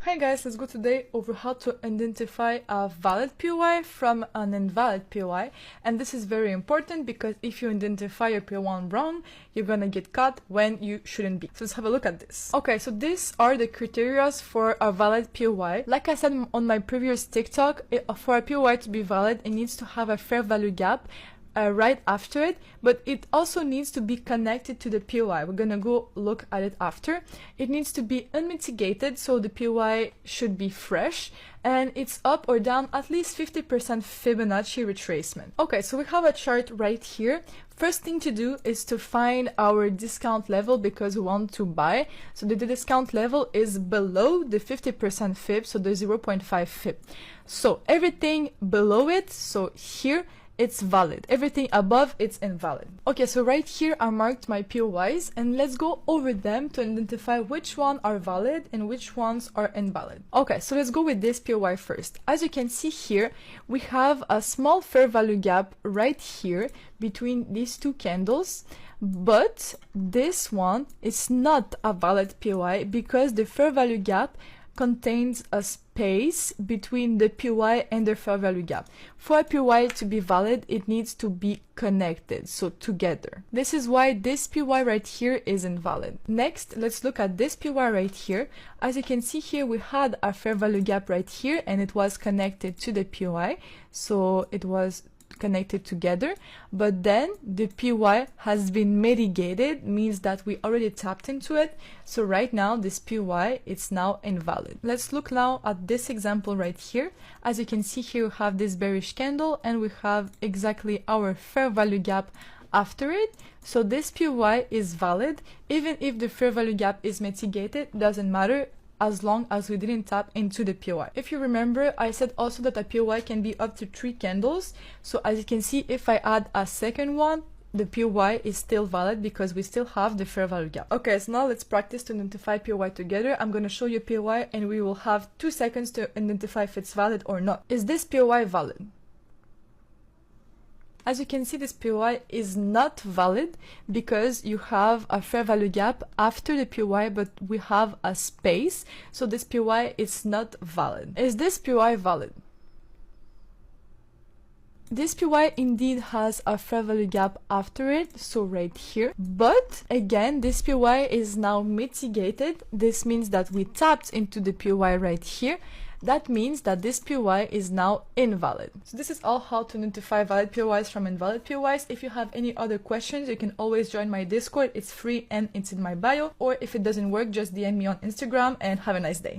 Hi guys, let's go today over how to identify a valid POI from an invalid POI. And this is very important because if you identify your POI wrong, you're gonna get caught when you shouldn't be. So let's have a look at this. Okay, so these are the criteria for a valid POI. Like I said on my previous TikTok, for a POI to be valid, it needs to have a fair value gap right after it, but it also needs to be connected to the POI. We're gonna go look at it after. It needs to be unmitigated, so the POI should be fresh, and it's up or down at least 50% Fibonacci retracement. Okay, so we have a chart right here. First thing to do is to find our discount level because we want to buy. So the discount level is below the 50% Fib, so the 0.5 Fib. So everything below it, so here, it's valid. Everything above, it's invalid. Okay, so right here I marked my POIs and let's go over them to identify which ones are valid and which ones are invalid. Okay, so let's go with this POI first. As you can see here, we have a small fair value gap right here between these two candles, but this one is not a valid POI because the fair value gap contains a space between the POI and the fair value gap. For a POI to be valid, it needs to be connected, so together. This is why this POI right here is invalid. Next, let's look at this POI right here. As you can see here, we had a fair value gap right here and it was connected to the POI, so it was connected together, but then the POI has been mitigated, means that we already tapped into it. So right now this POI is now invalid. Let's look now at this example right here. As you can see here, we have this bearish candle and we have exactly our fair value gap after it. So this POI is valid even if the fair value gap is mitigated. Doesn't matter as long as we didn't tap into the POI. If you remember, I said also that a POI can be up to 3 candles. So as you can see, if I add a second one, the POI is still valid because we still have the fair value gap. Okay, so now let's practice to identify POI together. I'm going to show you POI and we will have 2 seconds to identify if it's valid or not. Is this POI valid? As you can see, this POI is not valid because you have a fair value gap after the POI, but we have a space, so this POI is not valid. Is this POI valid? This POI indeed has a fair value gap after it, so right here. But again, this POI is now mitigated. This means that we tapped into the POI right here. That means that this POI is now invalid. So this is all how to identify valid POIs from invalid POIs. If you have any other questions, you can always join my Discord. It's free and it's in my bio. Or if it doesn't work, just DM me on Instagram and have a nice day.